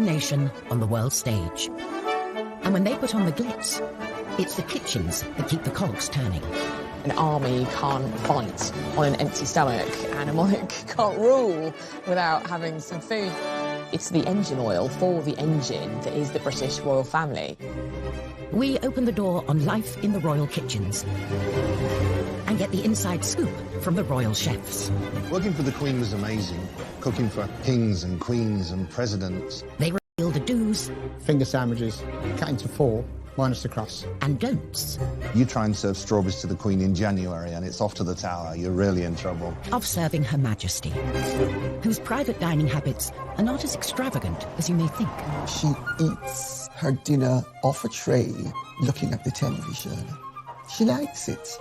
nation on the world stage. And when they put on the glitz, it's the kitchens that keep the cogs turning. An army can't fight on an empty stomach, and a monarch can't rule without having some food. It's the engine oil for the engine that is the British royal family. We open the door on life in the royal kitchens and get the inside scoop from the royal chefs. Working for the Queen was amazing. Cooking for kings and queens and presidents. They reveal the do's, finger sandwiches, cut into 4, minus the crust, and don'ts. You try and serve strawberries to the Queen in January and it's off to the Tower. You're really in trouble. Of serving Her Majesty, whose private dining habits are not as extravagant as you may think. She eats her dinner off a tray, looking at the television. She likes it.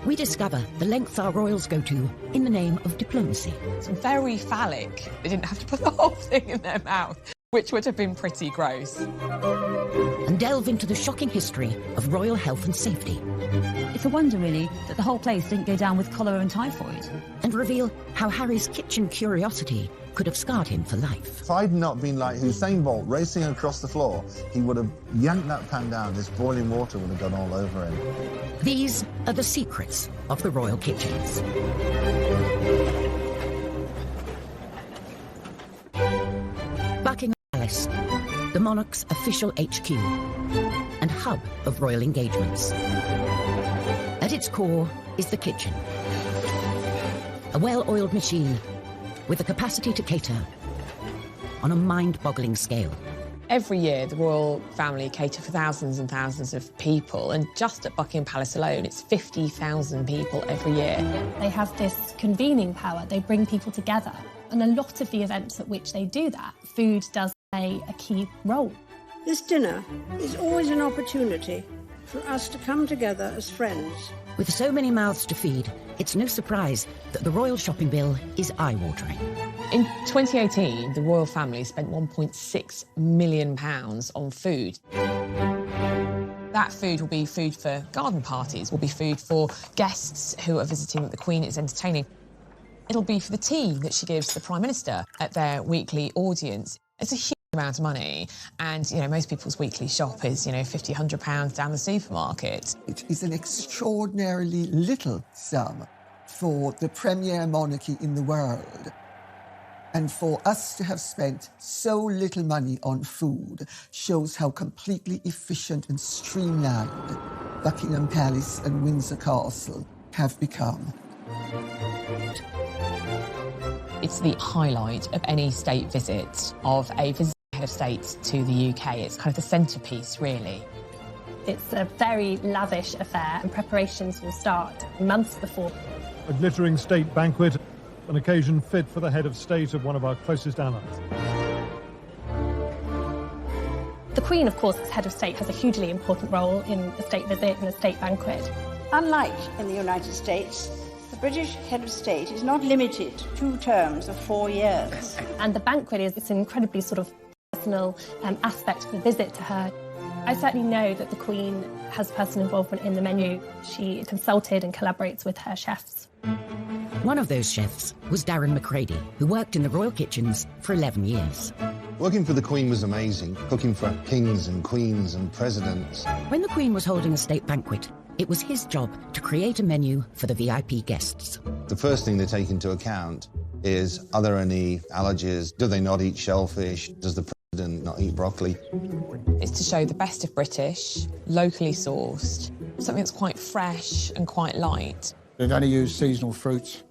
We discover the lengths our royals go to in the name of diplomacy. It's very phallic. They didn't have to put the whole thing in their mouth, which would have been pretty gross. And delve into the shocking history of royal health and safety. It's a wonder, really, that the whole place didn't go down with cholera and typhoid. And reveal how Harry's kitchen curiosity could have scarred him for life. If I'd not been like Usain Bolt racing across the floor, he would have yanked that pan down. This boiling water would have gone all over him. These are the secrets of the royal kitchens. Buckingham Palace, the monarch's official HQ and hub of royal engagements. At its core is the kitchen, a well-oiled machine with the capacity to cater on a mind-boggling scale. Every year, the royal family cater for thousands and thousands of people, and just at Buckingham Palace alone, it's 50,000 people every year. They have this convening power. They bring people together. And a lot of the events at which they do that, food does play a key role. This dinner is always an opportunity for us to come together as friends. With so many mouths to feed, it's no surprise that the royal shopping bill is eye-watering. In 2018, the royal family spent £1.6 million on food. That food will be food for garden parties, will be food for guests who are visiting that the Queen is entertaining. It'll be for the tea that she gives the Prime Minister at their weekly audience. It's a huge amount of money, and, most people's weekly shop is, £50, £100 down the supermarket. It is an extraordinarily little sum for the premier monarchy in the world. And for us to have spent so little money on food shows how completely efficient and streamlined Buckingham Palace and Windsor Castle have become. It's the highlight of any state visit, of a visiting head of state to the UK. It's kind of the centrepiece, really. It's a very lavish affair, and preparations will start months before. A glittering state banquet, an occasion fit for the head of state of one of our closest allies. The Queen, of course, as head of state, has a hugely important role in a state visit and a state banquet. Unlike in the United States, the British head of state is not limited to 2 terms of 4 years. And the banquet is this incredibly sort of personal aspect of the visit to her. I certainly know that the Queen has personal involvement in the menu. She consulted and collaborates with her chefs. One of those chefs was Darren McCready, who worked in the royal kitchens for 11 years. Working for the Queen was amazing. Cooking for kings and queens and presidents. When the Queen was holding a state banquet, it was his job to create a menu for the VIP guests. The first thing they take into account is, are there any allergies? Do they not eat shellfish? Does the president not eat broccoli? It's to show the best of British, locally sourced, something that's quite fresh and quite light. They'd only use seasonal fruits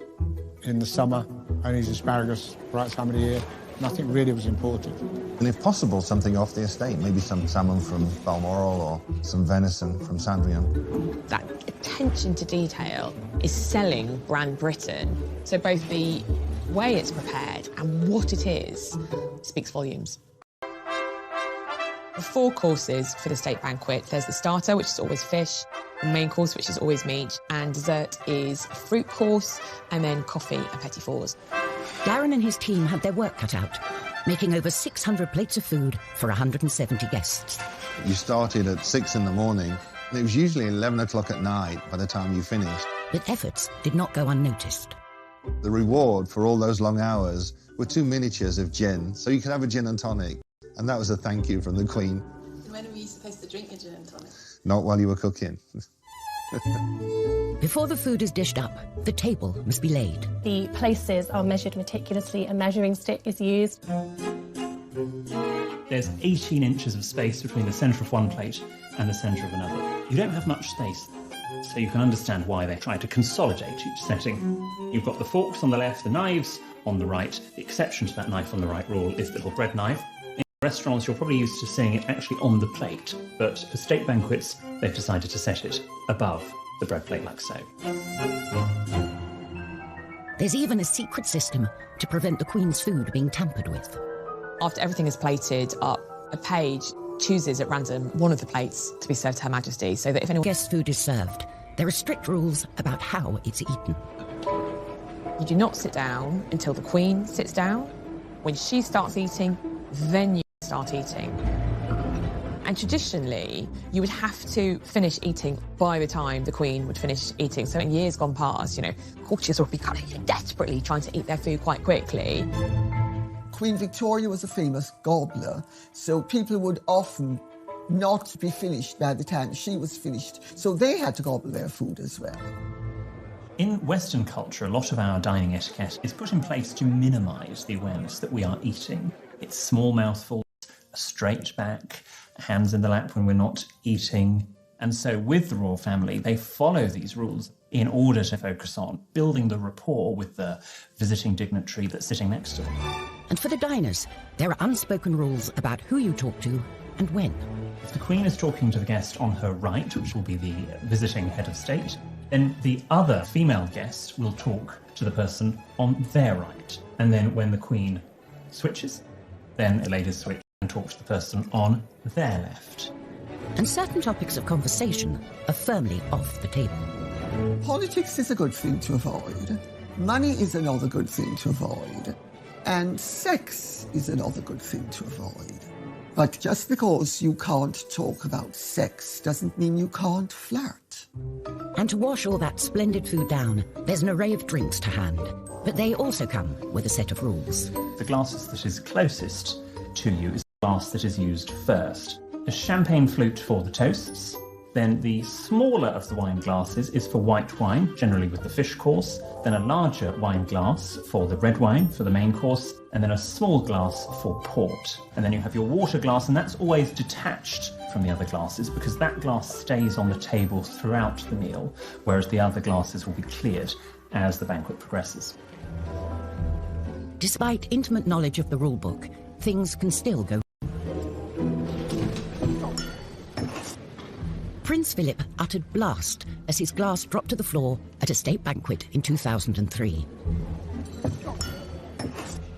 in the summer, only use asparagus right time of the year. Nothing really was imported. And if possible, something off the estate, maybe some salmon from Balmoral or some venison from Sandringham. That attention to detail is selling brand Britain. So both the way it's prepared and what it is speaks volumes. The 4 courses for the state banquet. There's the starter, which is always fish, the main course, which is always meat, and dessert is a fruit course, and then coffee and petit fours. Darren and his team had their work cut out, making over 600 plates of food for 170 guests. You started at 6 in the morning, and it was usually 11 o'clock at night by the time you finished. But efforts did not go unnoticed. The reward for all those long hours were 2 miniatures of gin, so you could have a gin and tonic. And that was a thank you from the Queen. When were you supposed to drink your gin and tonic? Not while you were cooking. Before the food is dished up, the table must be laid. The places are measured meticulously. A measuring stick is used. There's 18 inches of space between the centre of one plate and the centre of another. You don't have much space, so you can understand why they try to consolidate each setting. You've got the forks on the left, the knives on the right. The exception to that knife on the right rule is the little bread knife. In restaurants, you're probably used to seeing it actually on the plate, but for state banquets, they've decided to set it above the bread plate like so. There's even a secret system to prevent the Queen's food being tampered with. After everything is plated up, a page chooses at random one of the plates to be served to Her Majesty, so that if anyone guest food is served, there are strict rules about how it's eaten. You do not sit down until the Queen sits down. When she starts eating, then you start eating. And traditionally, you would have to finish eating by the time the Queen would finish eating. So in years gone past, you know, courtiers would be kind of desperately trying to eat their food quite quickly. Queen Victoria was a famous gobbler, so people would often not be finished by the time she was finished, so they had to gobble their food as well. In Western culture, a lot of our dining etiquette is put in place to minimise the awareness that we are eating. It's small mouthfuls, a straight back, hands in the lap when we're not eating. And so with the royal family, they follow these rules in order to focus on building the rapport with the visiting dignitary that's sitting next to them. And for the diners, there are unspoken rules about who you talk to and when. If the Queen is talking to the guest on her right, which will be the visiting head of state, then the other female guest will talk to the person on their right. And then when the Queen switches, then the ladies switch and talk to the person on their left. And certain topics of conversation are firmly off the table. Politics is a good thing to avoid. Money is another good thing to avoid. And sex is another good thing to avoid. But just because you can't talk about sex doesn't mean you can't flirt. And to wash all that splendid food down, there's an array of drinks to hand. But they also come with a set of rules. The glasses that is closest to you is the glass that is used first. A champagne flute for the toasts. Then the smaller of the wine glasses is for white wine, generally with the fish course. Then a larger wine glass for the red wine, for the main course. And then a small glass for port. And then you have your water glass, and that's always detached from the other glasses because that glass stays on the table throughout the meal, whereas the other glasses will be cleared as the banquet progresses. Despite intimate knowledge of the rule book, things can still go. Prince Philip uttered blast as his glass dropped to the floor at a state banquet in 2003.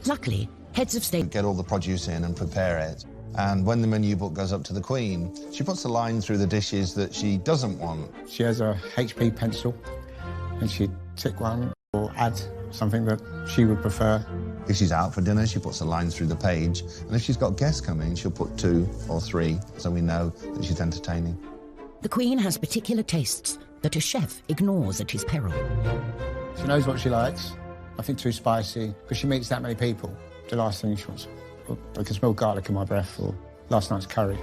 Luckily, heads of state get all the produce in and prepare it. And when the menu book goes up to the Queen, she puts a line through the dishes that she doesn't want. She has a HP pencil, and she'd tick one or add something that she would prefer. If she's out for dinner, she puts a line through the page. And if she's got guests coming, she'll put 2 or 3, so we know that she's entertaining. The Queen has particular tastes that a chef ignores at his peril. She knows what she likes. Nothing too spicy, because she meets that many people. The last thing she wants, I can smell garlic in my breath, or last night's curry.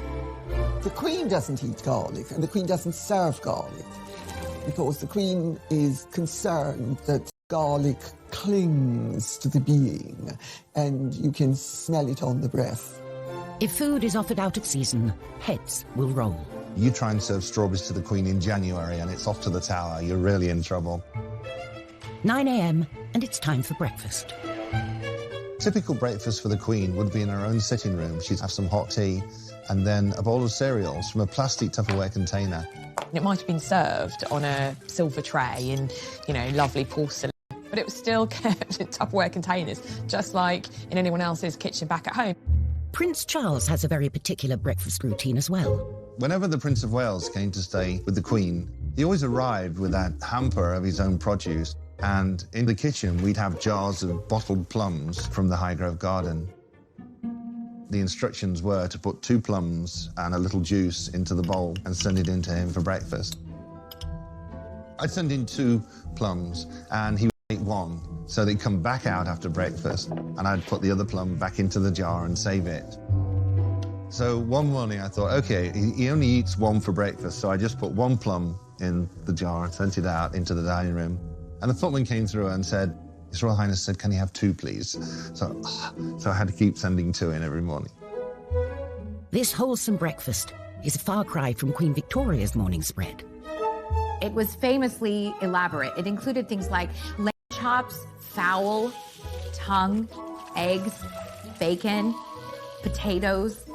The Queen doesn't eat garlic, and the Queen doesn't serve garlic, because the Queen is concerned that garlic clings to the being, and you can smell it on the breath. If food is offered out of season, heads will roll. You try and serve strawberries to the Queen in January and it's off to the tower, you're really in trouble. 9 a.m. and it's time for breakfast. Typical breakfast for the Queen would be in her own sitting room. She'd have some hot tea and then a bowl of cereals from a plastic Tupperware container. It might have been served on a silver tray in, you know, lovely porcelain, but it was still kept in Tupperware containers, just like in anyone else's kitchen back at home. Prince Charles has a very particular breakfast routine as well. Whenever the Prince of Wales came to stay with the Queen, he always arrived with that hamper of his own produce. And in the kitchen, we'd have jars of bottled plums from the Highgrove Garden. The instructions were to put 2 plums and a little juice into the bowl and send it in to him for breakfast. I'd send in 2 plums and he would make 1. So they'd come back out after breakfast, and I'd put the other plum back into the jar and save it. So one morning I thought, okay, he only eats one for breakfast, so I just put one plum in the jar and sent it out into the dining room. And the footman came through and said, His Royal Highness said, can he have 2, please? So I had to keep sending 2 in every morning. This wholesome breakfast is a far cry from Queen Victoria's morning spread. It was famously elaborate. It included things like lamb chops, fowl, tongue, eggs, bacon, potatoes.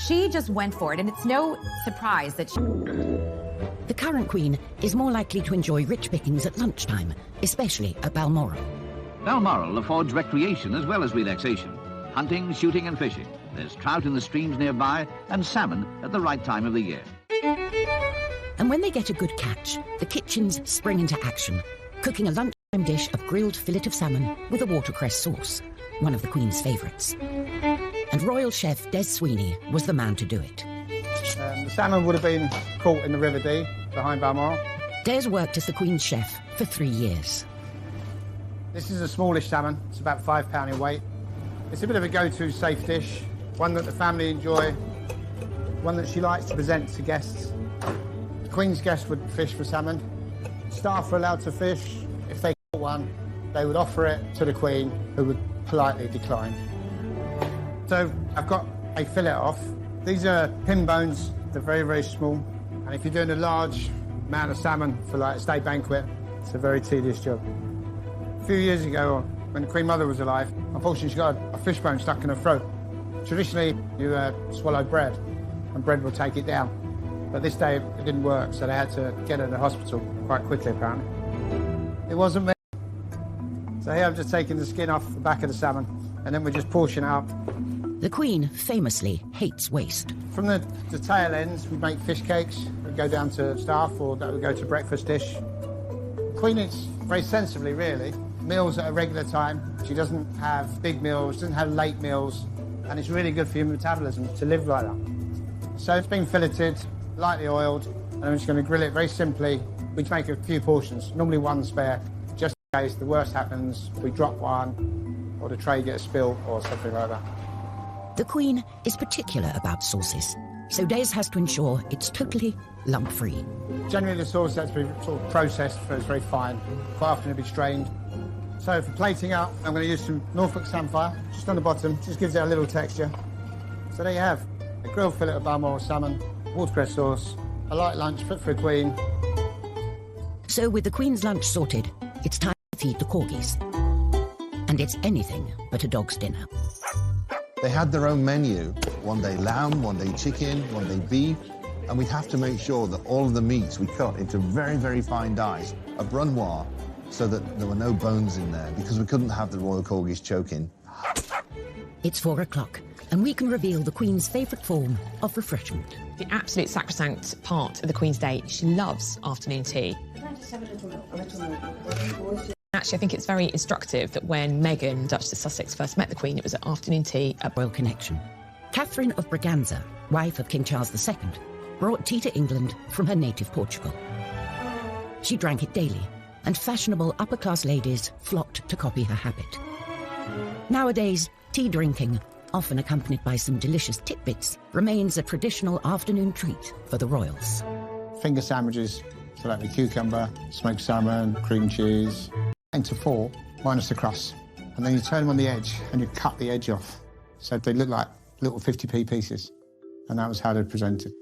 She just went for it, and it's no surprise that she... The current Queen is more likely to enjoy rich pickings at lunchtime, especially at Balmoral. Balmoral affords recreation as well as relaxation. Hunting, shooting and fishing. There's trout in the streams nearby and salmon at the right time of the year. And when they get a good catch, the kitchens spring into action, cooking a lunchtime dish of grilled fillet of salmon with a watercress sauce, one of the Queen's favourites. And royal chef Des Sweeney was the man to do it. The salmon would have been caught in the River Dee behind Balmoral. Des worked as the Queen's chef for 3 years. This is a smallish salmon. It's about £5 in weight. It's a bit of a go-to safe dish, one that the family enjoy, one that she likes to present to guests. The Queen's guests would fish for salmon. Staff were allowed to fish. If they caught one, they would offer it to the Queen, who would politely decline. So I've got a fillet off. These are pin bones. They're very, very small. And if you're doing a large amount of salmon for like a state banquet, it's a very tedious job. A few years ago, when the Queen Mother was alive, unfortunately she got a fish bone stuck in her throat. Traditionally, you swallow bread, and bread will take it down. But this day, it didn't work, so they had to get her to the hospital quite quickly, apparently. It wasn't me. So here I've just taken the skin off the back of the salmon, and then we just portion it up. The Queen famously hates waste. From the tail ends, we make fish cakes that go down to staff, or that would go to breakfast dish. The Queen eats very sensibly, really. Meals at a regular time. She doesn't have big meals, doesn't have late meals, and it's really good for your metabolism to live like that. So it's been filleted, lightly oiled, and I'm just going to grill it very simply. We make a few portions, normally 1 spare, just in case the worst happens, we drop one, or the tray gets spilled, or something like that. The Queen is particular about sauces, so Des has to ensure it's totally lump-free. Generally the sauce has to be sort of processed so it's very fine. Quite often it'll be strained. So for plating up, I'm going to use some Norfolk Samphire, just on the bottom, just gives it a little texture. So there you have a grilled fillet of Balmoral salmon, watercress sauce, a light lunch fit for a Queen. So with the Queen's lunch sorted, it's time to feed the corgis. And it's anything but a dog's dinner. They had their own menu. One day lamb, one day chicken, one day beef. And we'd have to make sure that all of the meats we cut into very, very fine dice, a brunoise, so that there were no bones in there, because we couldn't have the royal corgis choking. It's 4 o'clock, and we can reveal the Queen's favourite form of refreshment. The absolute sacrosanct part of the Queen's day, she loves afternoon tea. Can I just have a little milk? Actually, I think it's very instructive that when Meghan, Duchess of Sussex, first met the Queen, it was at afternoon tea at Royal Connection. Catherine of Braganza, wife of King Charles II, brought tea to England from her native Portugal. She drank it daily, and fashionable upper-class ladies flocked to copy her habit. Nowadays, tea drinking, often accompanied by some delicious tidbits, remains a traditional afternoon treat for the royals. Finger sandwiches, so like the cucumber, smoked salmon, cream cheese, into 4, minus the crust. And then you turn them on the edge and you cut the edge off. So they look like little 50p pieces. And that was how they're presented.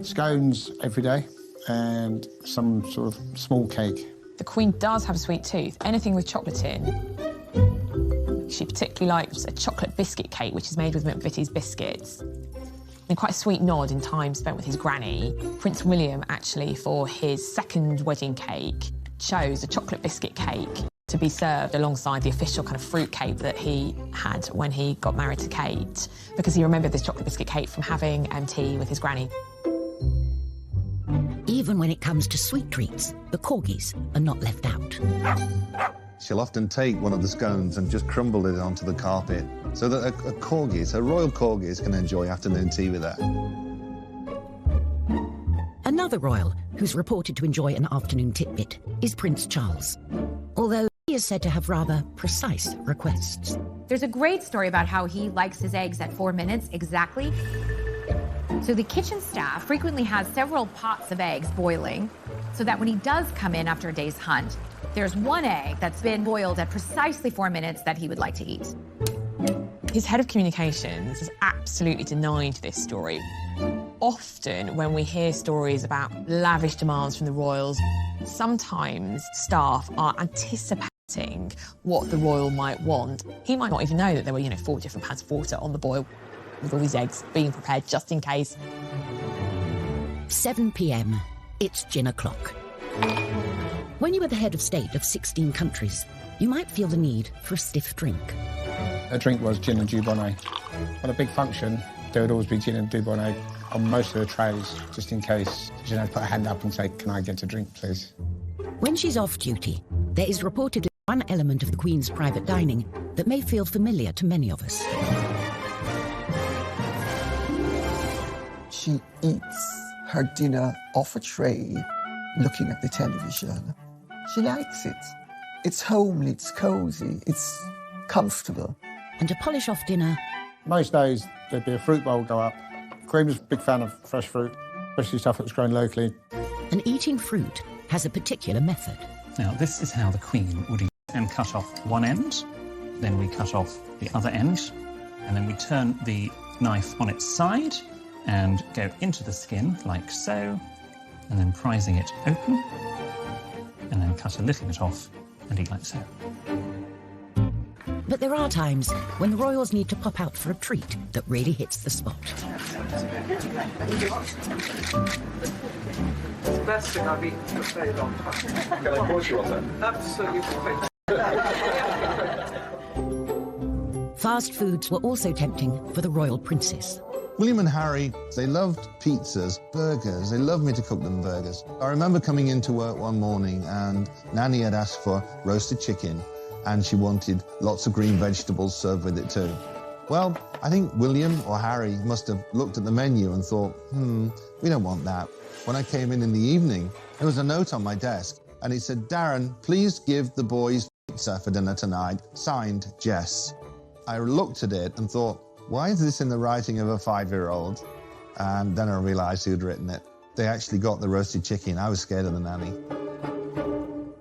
Scones every day and some sort of small cake. The Queen does have a sweet tooth. Anything with chocolate in. She particularly likes a chocolate biscuit cake, which is made with McVitie's biscuits. And quite a sweet nod in time spent with his granny. Prince William, actually, for his second wedding cake, chose a chocolate biscuit cake to be served alongside the official kind of fruit cake that he had when he got married to Kate, because he remembered this chocolate biscuit cake from having tea with his granny. Even when it comes to sweet treats, the corgis are not left out. She'll often take one of the scones and just crumble it onto the carpet so that a royal corgis can enjoy afternoon tea with her. Another royal who's reported to enjoy an afternoon tidbit is Prince Charles. Although he is said to have rather precise requests. There's a great story about how he likes his eggs at 4 minutes exactly. So the kitchen staff frequently has several pots of eggs boiling so that when he does come in after a day's hunt, there's one egg that's been boiled at precisely 4 minutes that he would like to eat. His head of communications has absolutely denied this story. Often when we hear stories about lavish demands from the royals, sometimes staff are anticipating what the royal might want. He might not even know that there were, 4 different pans of water on the boil with all these eggs being prepared just in case. 7 p.m. It's gin o'clock. When you are the head of state of 16 countries, you might feel the need for a stiff drink. A drink was gin and Dubonnet. On a big function, there would always be gin and Dubonnet on most of the trays, just in case. She'd have to put her hand up and say, "Can I get a drink, please?" When she's off duty, there is reportedly one element of the Queen's private dining that may feel familiar to many of us. She eats her dinner off a tray, looking at the television. She likes it. It's homely, it's cosy, it's comfortable. And to polish off dinner... Most days, there'd be a fruit bowl go up. Queen was a big fan of fresh fruit, especially stuff that was grown locally. And eating fruit has a particular method. Now, this is how the Queen would eat and cut off one end, then we cut off the other end, and then we turn the knife on its side and go into the skin like so, and then prising it open, and then cut a little bit off and eat like so. But there are times when the royals need to pop out for a treat that really hits the spot. It's the best thing I've eaten for a very long time. Can I push you on that? Absolutely. Fast foods were also tempting for the royal princess. William and Harry, they loved pizzas, burgers. They loved me to cook them burgers. I remember coming into work one morning and Nanny had asked for roasted chicken and she wanted lots of green vegetables served with it too. Well, I think William or Harry must have looked at the menu and thought, we don't want that. When I came in the evening, there was a note on my desk and it said, "Darren, please give the boys pizza for dinner tonight, signed Jess." I looked at it and thought, why is this in the writing of a 5-year-old? And then I realised who'd written it. They actually got the roasted chicken. I was scared of the nanny.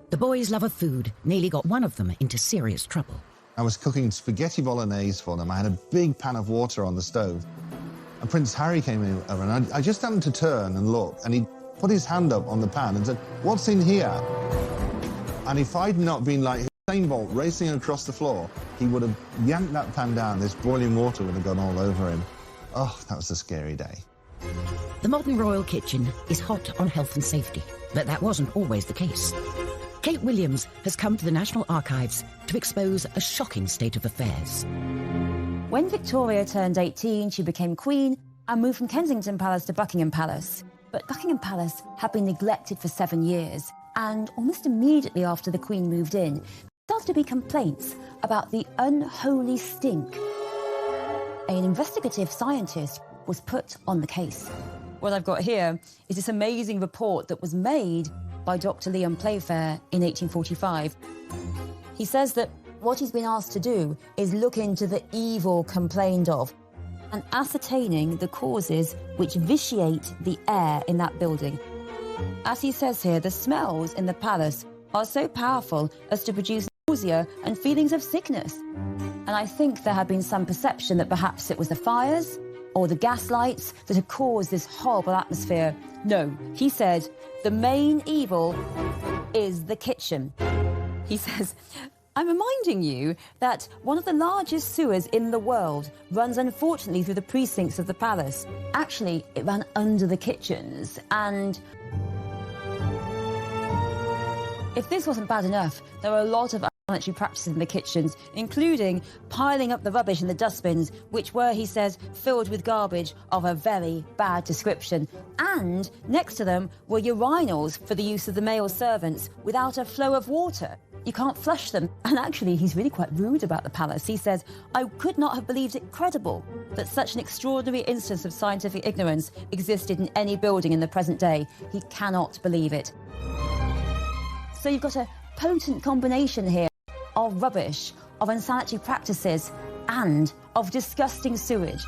The boys' love of food nearly got one of them into serious trouble. I was cooking spaghetti bolognese for them. I had a big pan of water on the stove. And Prince Harry came over and I just happened to turn and look and he put his hand up on the pan and said, "What's in here?" And if I'd not been like Usain Bolt racing across the floor, he would have yanked that pan down. This boiling water would have gone all over him. Oh, that was a scary day. The modern royal kitchen is hot on health and safety, but that wasn't always the case. Kate Williams has come to the National Archives to expose a shocking state of affairs. When Victoria turned 18, she became queen and moved from Kensington Palace to Buckingham Palace. But Buckingham Palace had been neglected for 7 years, and almost immediately after the Queen moved in, there started to be complaints about the unholy stink. An investigative scientist was put on the case. What I've got here is this amazing report that was made by Dr. Leon Playfair in 1845. He says that what he's been asked to do is look into the evil complained of and ascertaining the causes which vitiate the air in that building. As he says here, the smells in the palace are so powerful as to produce nausea and feelings of sickness. And I think there had been some perception that perhaps it was the fires or the gas lights that had caused this horrible atmosphere. No, he said, the main evil is the kitchen. He says, I'm reminding you that one of the largest sewers in the world runs unfortunately through the precincts of the palace. Actually, it ran under the kitchens, and if this wasn't bad enough, there are a lot of unsanitary practices in the kitchens, including piling up the rubbish in the dustbins, which were, he says, filled with garbage of a very bad description. And next to them were urinals for the use of the male servants without a flow of water. You can't flush them. And actually, he's really quite rude about the palace. He says, I could not have believed it credible that such an extraordinary instance of scientific ignorance existed in any building in the present day. He cannot believe it. So you've got a potent combination here of rubbish, of unsanitary practices, and of disgusting sewage.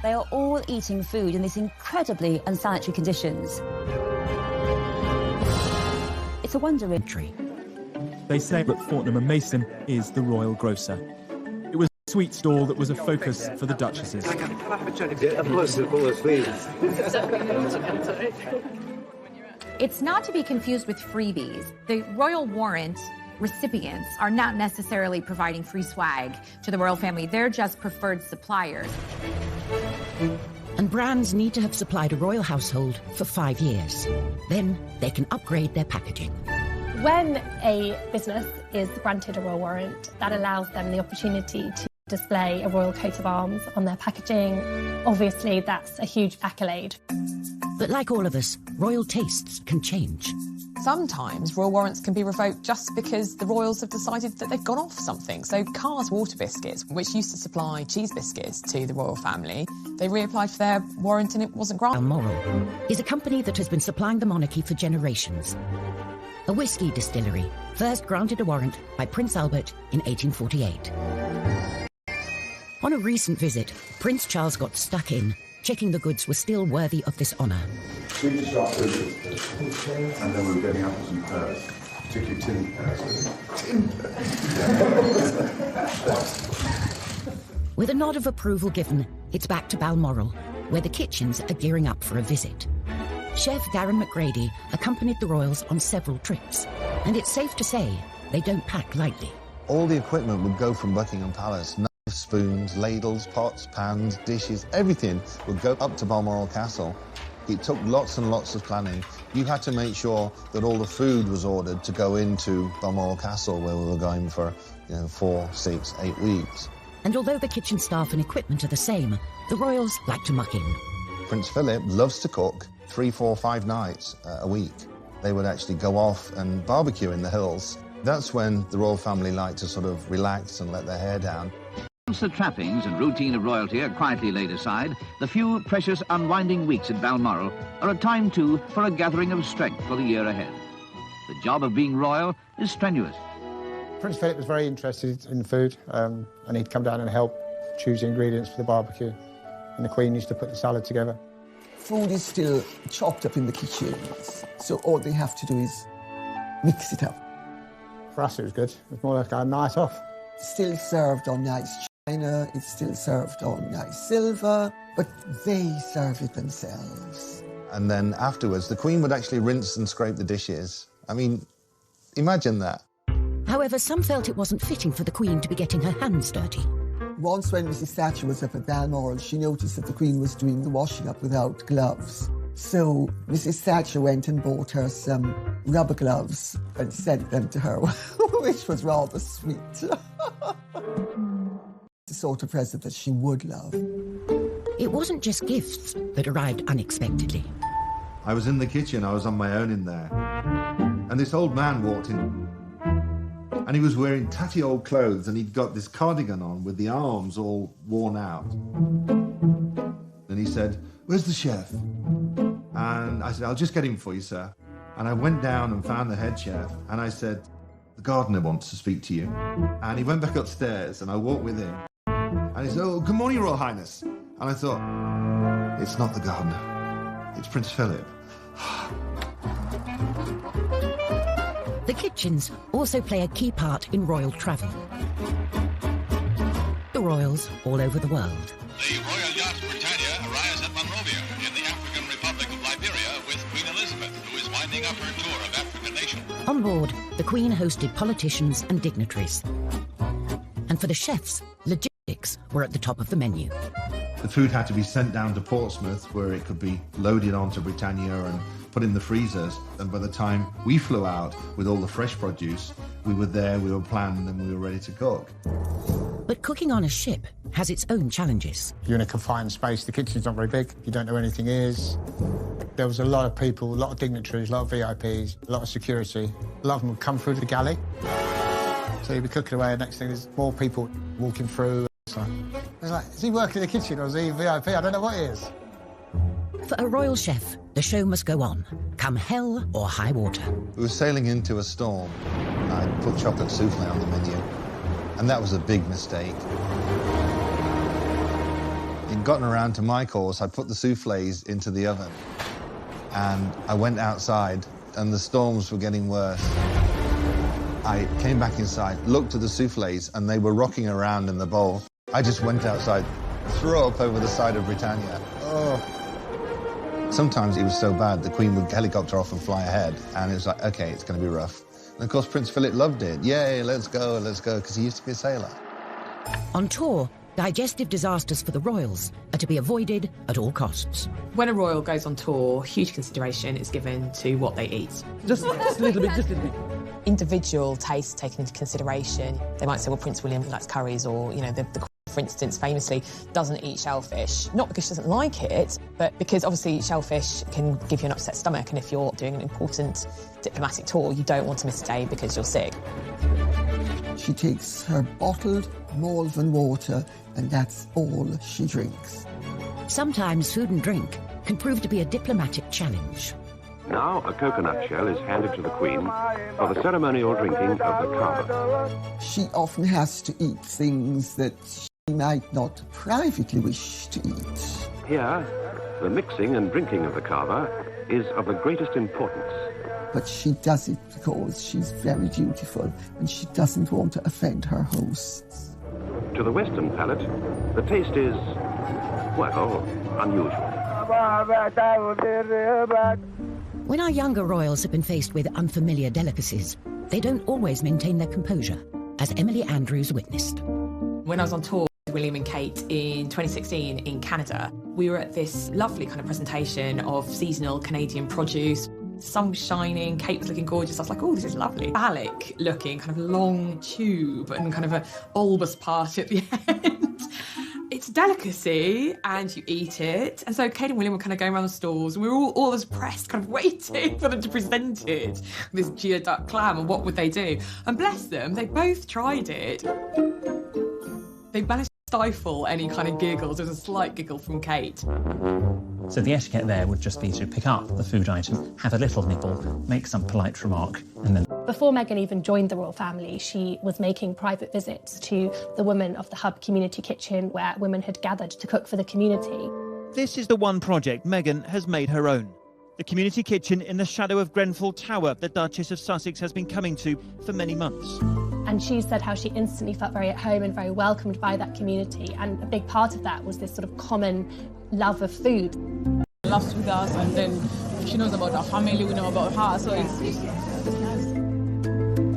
They are all eating food in these incredibly unsanitary conditions. It's a wonder entry. They say that Fortnum & Mason is the royal grocer. It was a sweet stall that was a focus for the duchesses. It's not to be confused with freebies. The royal warrant recipients are not necessarily providing free swag to the royal family. They're just preferred suppliers. And brands need to have supplied a royal household for 5 years. Then they can upgrade their packaging. When a business is granted a royal warrant, that allows them the opportunity to display a royal coat of arms on their packaging. Obviously, that's a huge accolade. But like all of us, royal tastes can change. Sometimes royal warrants can be revoked just because the royals have decided that they've gone off something. So Carr's Water Biscuits, which used to supply cheese biscuits to the royal family, they reapplied for their warrant and it wasn't granted. Balmoral is a company that has been supplying the monarchy for generations. A whiskey distillery, first granted a warrant by Prince Albert in 1848. On a recent visit, Prince Charles got stuck in, checking the goods were still worthy of this honour. We just got food, and then we were getting apples and pears, particularly tin pears. With a nod of approval given, it's back to Balmoral, where the kitchens are gearing up for a visit. Chef Darren McGrady accompanied the royals on several trips, and it's safe to say they don't pack lightly. All the equipment would go from Buckingham Palace. Knives, spoons, ladles, pots, pans, dishes, everything would go up to Balmoral Castle. It took lots and lots of planning. You had to make sure that all the food was ordered to go into Balmoral Castle, where we were going for 4, 6, 8 weeks. And although the kitchen staff and equipment are the same, the royals like to muck in. Prince Philip loves to cook 3, 4, 5 nights a week. They would actually go off and barbecue in the hills. That's when the royal family liked to sort of relax and let their hair down. Once the trappings and routine of royalty are quietly laid aside, the few precious unwinding weeks at Balmoral are a time too for a gathering of strength for the year ahead. The job of being royal is strenuous. Prince Philip was very interested in food, and he'd come down and help choose the ingredients for the barbecue. And the Queen used to put the salad together. Food is still chopped up in the kitchen, so all they have to do is mix it up. For us, it was good. It was more like a night off. Still served on nice china, it's still served on nice silver, but they serve it themselves. And then afterwards, the Queen would actually rinse and scrape the dishes. I mean, imagine that. However, some felt it wasn't fitting for the Queen to be getting her hands dirty. Once when Mrs. Thatcher was up at Balmoral, she noticed that the Queen was doing the washing up without gloves. So Mrs. Thatcher went and bought her some rubber gloves and sent them to her, which was rather sweet. The sort of present that she would love. It wasn't just gifts that arrived unexpectedly. I was in the kitchen, I was on my own in there. And this old man walked in. And he was wearing tatty old clothes, and he'd got this cardigan on with the arms all worn out. And he said, "Where's the chef?" And I said, "I'll just get him for you, sir." And I went down and found the head chef, and I said, "The gardener wants to speak to you." And he went back upstairs, and I walked with him. And he said, "Oh, good morning, Royal Highness." And I thought, it's not the gardener, it's Prince Philip. The kitchens also play a key part in royal travel. The royals all over the world. The Royal Yacht Britannia arrives at Monrovia in the African Republic of Liberia with Queen Elizabeth, who is winding up her tour of African nations. On board, the Queen hosted politicians and dignitaries. And for the chefs, logistics were at the top of the menu. The food had to be sent down to Portsmouth, where it could be loaded onto Britannia and put in the freezers. And by the time we flew out with all the fresh produce, we were there, we were planned, and we were ready to cook. But cooking on a ship has its own challenges. You're in a confined space, the kitchen's not very big, you don't know where anything is. There was a lot of people, a lot of dignitaries, a lot of VIPs, a lot of security. A lot of them would come through the galley. So you'd be cooking away, and next thing there's more people walking through. It's like, is he working in the kitchen or is he VIP? I don't know what he is. For a royal chef, the show must go on, come hell or high water. We were sailing into a storm, I put chocolate souffle on the menu, and that was a big mistake. It'd gotten around to my course, I put the souffles into the oven, and I went outside, and the storms were getting worse. I came back inside, looked at the souffles, and they were rocking around in the bowl. I just went outside, threw up over the side of Britannia. Oh. Sometimes it was so bad, the Queen would helicopter off and fly ahead, and it was like, okay, it's going to be rough. And of course, Prince Philip loved it. Yay, let's go, because he used to be a sailor. On tour, digestive disasters for the royals are to be avoided at all costs. When a royal goes on tour, huge consideration is given to what they eat. Just a little bit. Individual tastes taken into consideration. They might say, well, Prince William likes curries, or, the Queen, for instance, famously doesn't eat shellfish. Not because she doesn't like it, but because obviously shellfish can give you an upset stomach, and if you're doing an important diplomatic tour, you don't want to miss a day because you're sick. She takes her bottled Malvern water, and that's all she drinks. Sometimes food and drink can prove to be a diplomatic challenge. Now a coconut shell is handed to the Queen for the ceremonial drinking of the kava. She often has to eat things that she might not privately wish to eat. Here, the mixing and drinking of the kava is of the greatest importance. But she does it because she's very dutiful and she doesn't want to offend her hosts. To the Western palate, the taste is, well, unusual. When our younger royals have been faced with unfamiliar delicacies, they don't always maintain their composure, as Emily Andrews witnessed. When I was on tour with William and Kate in 2016 in Canada, we were at this lovely kind of presentation of seasonal Canadian produce. Sun was shining, Kate was looking gorgeous. I was like, oh, this is lovely. Phallic looking, kind of long tube and kind of a bulbous part at the end. It's a delicacy and you eat it. And so Kate and William were kind of going around the stalls and we were all as pressed, kind of waiting for them to present it, this geoduck clam, and what would they do? And bless them, they both tried it. They managed to stifle any kind of giggles. There was a slight giggle from Kate. So the etiquette there would just be to pick up the food item, have a little nibble, make some polite remark, and then... Before Meghan even joined the royal family, she was making private visits to the women of the Hub Community Kitchen, where women had gathered to cook for the community. This is the one project Meghan has made her own. The community kitchen in the shadow of Grenfell Tower the Duchess of Sussex has been coming to for many months. And she said how she instantly felt very at home and very welcomed by that community. And a big part of that was this sort of common love of food. She loves with us, and then she knows about our family, we know about her, so it's nice.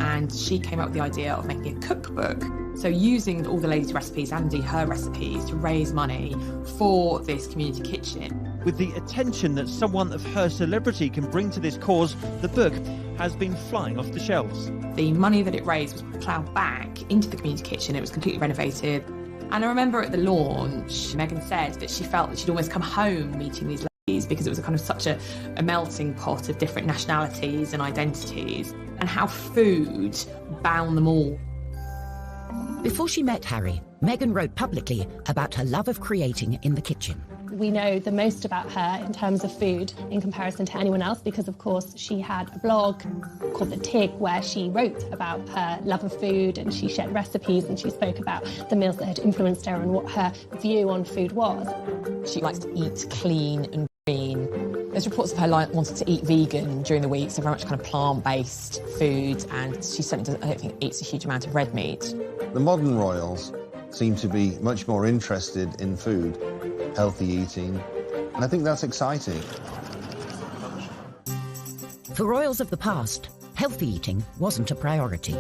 And she came up with the idea of making a cookbook. So using all the ladies' recipes and indeed her recipes to raise money for this community kitchen. With the attention that someone of her celebrity can bring to this cause, the book has been flying off the shelves. The money that it raised was ploughed back into the community kitchen. It was completely renovated. And I remember at the launch, Meghan said that she felt that she'd almost come home meeting these ladies because it was a kind of such a melting pot of different nationalities and identities, and how food bound them all. Before she met Harry, Meghan wrote publicly about her love of creating in the kitchen. We know the most about her in terms of food in comparison to anyone else because, of course, she had a blog called The Tig where she wrote about her love of food and she shared recipes and she spoke about the meals that had influenced her and what her view on food was. She likes to eat clean and green. There's reports of her wanting to eat vegan during the week, so very much kind of plant-based food, and she certainly I don't think eats a huge amount of red meat. The modern royals seem to be much more interested in food, healthy eating, and I think that's exciting. For royals of the past, healthy eating wasn't a priority.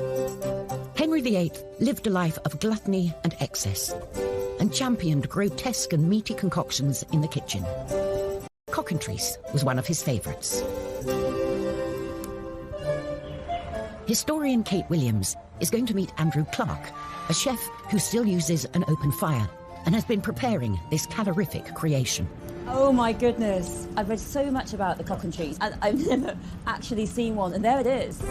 Henry VIII lived a life of gluttony and excess, and championed grotesque and meaty concoctions in the kitchen. Cockentrice was one of his favourites. Historian Kate Williams is going to meet Andrew Clark, a chef who still uses an open fire and has been preparing this calorific creation. Oh my goodness, I've read so much about the cockentrice and I've never actually seen one, and there it is.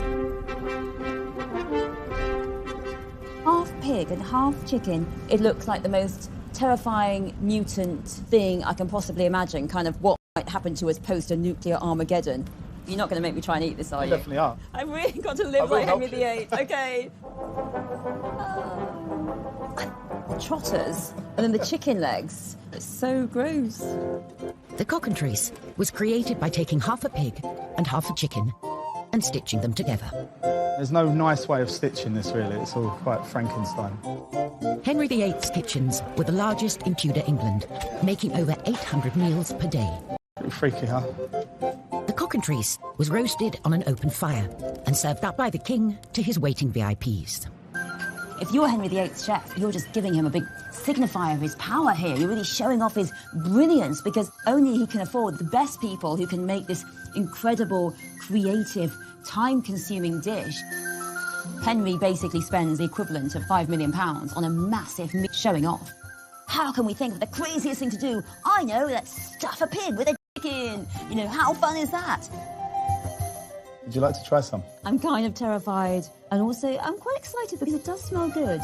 Half pig and half chicken. It looks like the most terrifying mutant thing I can possibly imagine, kind of what might happen to us post a nuclear Armageddon. You're not going to make me try and eat this, are you? Definitely are. I've really got to live like Henry VIII. Okay. Trotters, and then the chicken legs. It's so gross. The cockentrice was created by taking half a pig and half a chicken and stitching them together. There's no nice way of stitching this, really. It's all quite Frankenstein. Henry VIII's kitchens were the largest in Tudor England, making over 800 meals per day. Pretty freaky, huh? The cockentrice was roasted on an open fire and served up by the king to his waiting VIPs. If you're Henry VIII's chef, you're just giving him a big signifier of his power here. You're really showing off his brilliance, because only he can afford the best people who can make this incredible, creative, time-consuming dish. Henry basically spends the equivalent of £5 million on a massive showing off. How can we think of the craziest thing to do? I know, let's stuff a pig with a chicken. You know, how fun is that? Would you like to try some? I'm kind of terrified, and also I'm quite excited because it does smell good.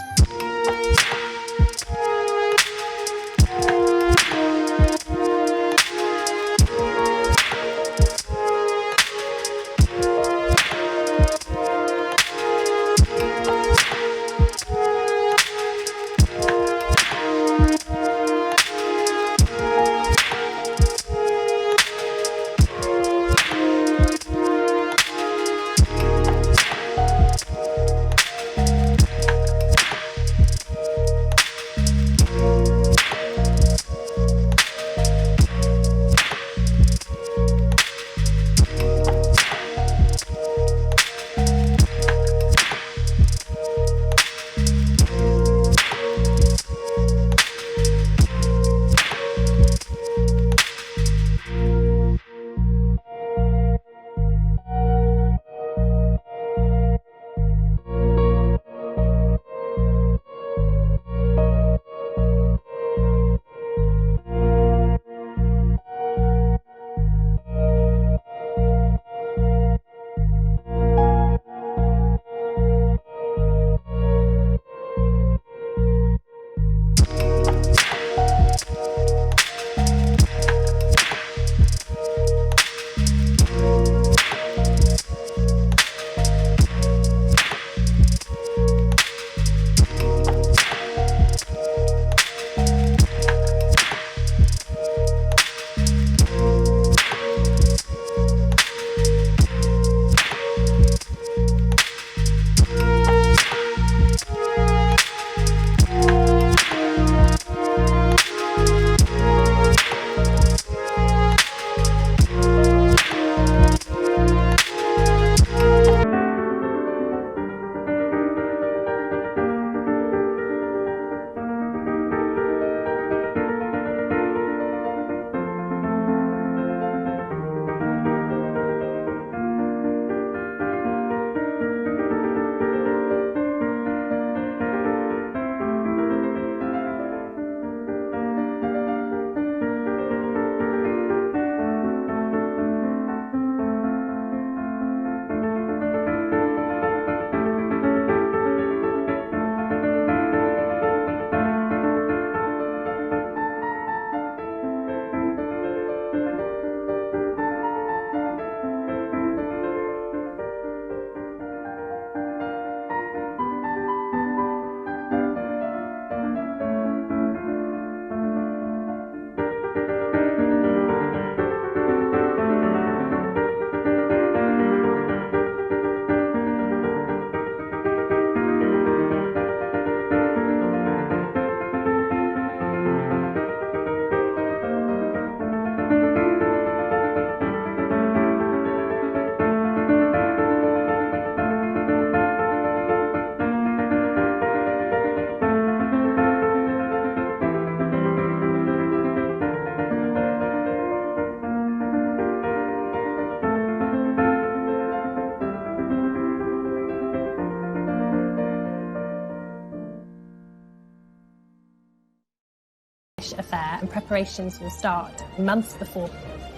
affair, and preparations will start months before.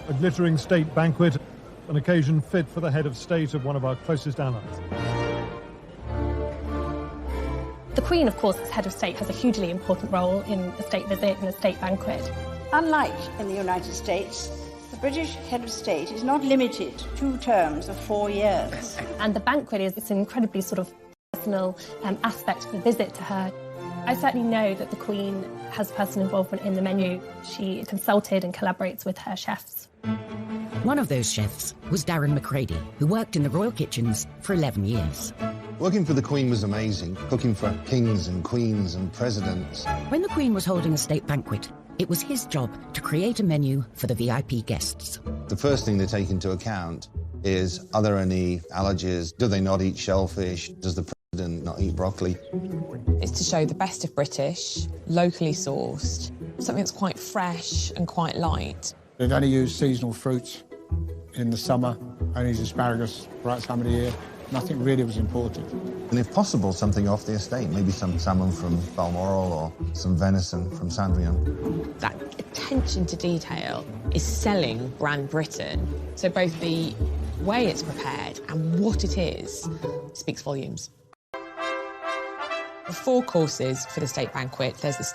A glittering state banquet, an occasion fit for the head of state of one of our closest allies. The Queen, of course, as head of state, has a hugely important role in a state visit and a state banquet. Unlike in the United States, the British head of state is not limited to 2 terms of 4 years. And the banquet it's an incredibly sort of personal aspect of the visit to her. I certainly know that the Queen has personal involvement in the menu. She consulted and collaborates with her chefs. One of those chefs was Darren McCready, who worked in the royal kitchens for 11 years. Working for the Queen was amazing, cooking for kings and queens and presidents. When the Queen was holding a state banquet, it was his job to create a menu for the VIP guests. The first thing they take into account is, are there any allergies? Do they not eat shellfish? Does the president not eat broccoli? It's to show the best of British, locally sourced, something that's quite fresh and quite light. They'd only use seasonal fruits in the summer, only use asparagus right time of the year. Nothing really was imported. And if possible, something off the estate, maybe some salmon from Balmoral or some venison from Sandringham. That attention to detail is selling brand Britain. So both the way it's prepared and what it is speaks volumes. The 4 courses for the state banquet. There's the